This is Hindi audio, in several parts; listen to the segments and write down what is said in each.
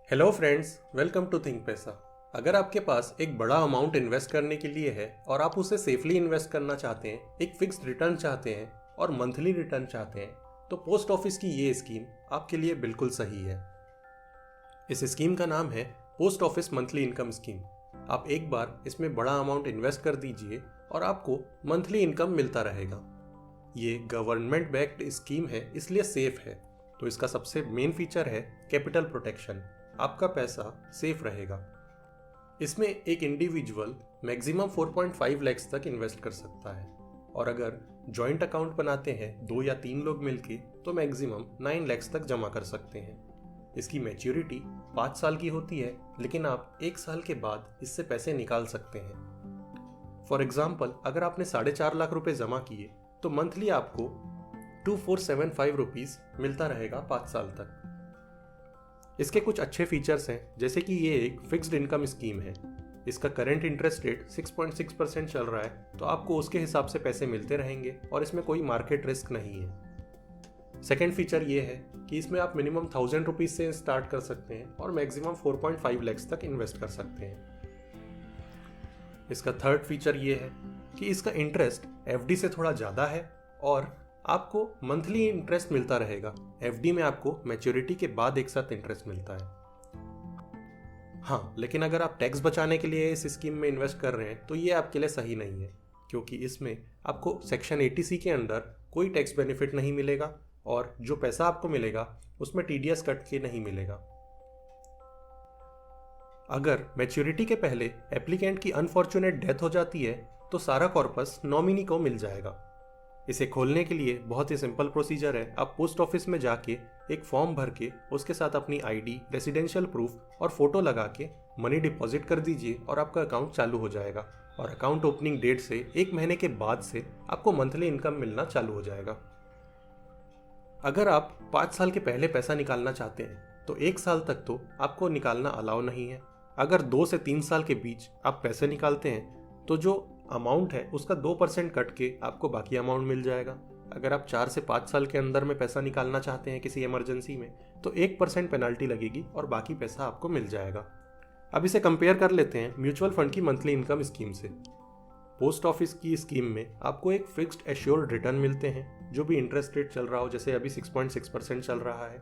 Hello friends, welcome to think Paisa. अगर आपके पास एक बड़ा अमाउंट इन्वेस्ट करने के लिए है और आप उसे सेफली इन्वेस्ट करना चाहते हैं, एक फिक्स्ड रिटर्न चाहते हैं और मंथली रिटर्न चाहते हैं, तो पोस्ट ऑफिस की ये स्कीम आपके लिए बिल्कुल सही है। इस स्कीम का नाम है post office monthly income scheme. आप एक बार इसमें बड़ा अमाउंट इन्वेस्ट कर दीजिए और आपको मंथली इनकम मिलता रहेगा। ये गवर्नमेंट बैक्ड स्कीम है, इसलिए सेफ है। तो इसका सबसे मेन फीचर है कैपिटल प्रोटेक्शन। आपका पैसा सेफ रहेगा। इसमें एक इंडिविजुअल मैक्सिमम 4.5 लाख तक इन्वेस्ट कर सकता है और अगर जॉइंट अकाउंट बनाते हैं 2 या 3 लोग मिलके तो मैक्सिमम 9 लाख तक जमा कर सकते हैं। इसकी मैच्योरिटी 5 साल की होती है, लेकिन आप 1 साल के बाद इससे पैसे निकाल सकते हैं। फॉर एग्जाम्पल, अगर आपने 4.5 लाख रुपए जमा किए तो मंथली आपको 2475 रुपीज़ मिलता रहेगा 5 साल तक। इसके कुछ अच्छे फीचर्स हैं, जैसे कि ये एक फिक्स्ड इनकम स्कीम है। इसका करंट इंटरेस्ट रेट 6.6% चल रहा है, तो आपको उसके हिसाब से पैसे मिलते रहेंगे और इसमें कोई मार्केट रिस्क नहीं है। सेकेंड फीचर ये है कि इसमें आप मिनिमम 1000 रुपीज़ से स्टार्ट कर सकते हैं और मैक्सिमम 4.5 लाख तक इन्वेस्ट कर सकते हैं। इसका थर्ड फीचर ये है कि इसका इंटरेस्ट एफडी से थोड़ा ज़्यादा है और आपको मंथली इंटरेस्ट मिलता रहेगा। एफडी में आपको मैच्योरिटी के बाद एक साथ इंटरेस्ट मिलता है। हाँ, लेकिन अगर आप टैक्स बचाने के लिए इस स्कीम में इन्वेस्ट कर रहे हैं तो ये आपके लिए सही नहीं है, क्योंकि इसमें आपको सेक्शन 80C के अंदर कोई टैक्स बेनिफिट नहीं मिलेगा और जो पैसा आपको मिलेगा उसमें टीडीएस कट के नहीं मिलेगा। अगर मैच्योरिटी के पहले एप्लीकेंट की अनफॉर्चुनेट डेथ हो जाती है तो सारा कॉर्पस नॉमिनी को मिल जाएगा। इसे खोलने के लिए बहुत ही सिंपल प्रोसीजर है। आप पोस्ट ऑफिस में जाके एक फॉर्म भर के उसके साथ अपनी आईडी, रेसिडेंशियल प्रूफ और फोटो लगा के मनी डिपॉजिट कर दीजिए और आपका अकाउंट चालू हो जाएगा। और अकाउंट ओपनिंग डेट से 1 महीने के बाद से आपको मंथली इनकम मिलना चालू हो जाएगा। अगर आप 5 साल के पहले पैसा निकालना चाहते हैं तो 1 साल तक तो आपको निकालना अलाउ नहीं है। अगर 2 से 3 साल के बीच आप पैसे निकालते हैं तो जो अमाउंट है उसका 2% कट के आपको बाकी अमाउंट मिल जाएगा। अगर आप 4 से 5 साल के अंदर में पैसा निकालना चाहते हैं किसी इमरजेंसी में तो 1% पेनल्टी लगेगी और बाकी पैसा आपको मिल जाएगा। अब इसे कंपेयर कर लेते हैं म्यूचुअल फंड की मंथली इनकम स्कीम से। पोस्ट ऑफिस की स्कीम में आपको एक फिक्स्ड एश्योर्ड रिटर्न मिलते हैं, जो भी इंटरेस्ट रेट चल रहा हो, जैसे अभी 6.6% चल रहा है।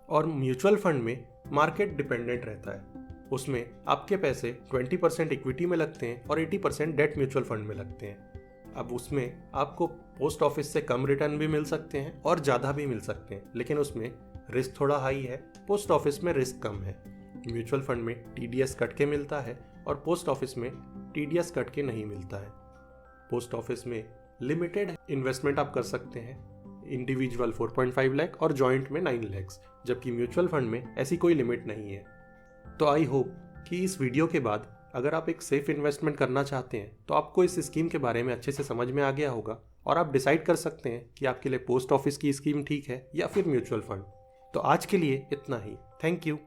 और म्यूचुअल फंड में मार्केट डिपेंडेंट रहता है। उसमें आपके पैसे 20% इक्विटी में लगते हैं और 80% डेट म्यूचुअल फंड में लगते हैं। अब उसमें आपको पोस्ट ऑफिस से कम रिटर्न भी मिल सकते हैं और ज़्यादा भी मिल सकते हैं, लेकिन उसमें रिस्क थोड़ा हाई है। पोस्ट ऑफिस में रिस्क कम है। म्यूचुअल फंड में टीडीएस कट के मिलता है और पोस्ट ऑफिस में टीडीएस कट के नहीं मिलता है। पोस्ट ऑफिस में लिमिटेड इन्वेस्टमेंट आप कर सकते हैं, इंडिविजुअल 4.5 लाख और जॉइंट में 9 लाख, जबकि म्यूचुअल फंड में ऐसी कोई लिमिट नहीं है। तो आई होप कि इस वीडियो के बाद अगर आप एक सेफ इन्वेस्टमेंट करना चाहते हैं तो आपको इस स्कीम के बारे में अच्छे से समझ में आ गया होगा और आप डिसाइड कर सकते हैं कि आपके लिए पोस्ट ऑफिस की स्कीम ठीक है या फिर म्यूचुअल फंड। तो आज के लिए इतना ही। Thank you.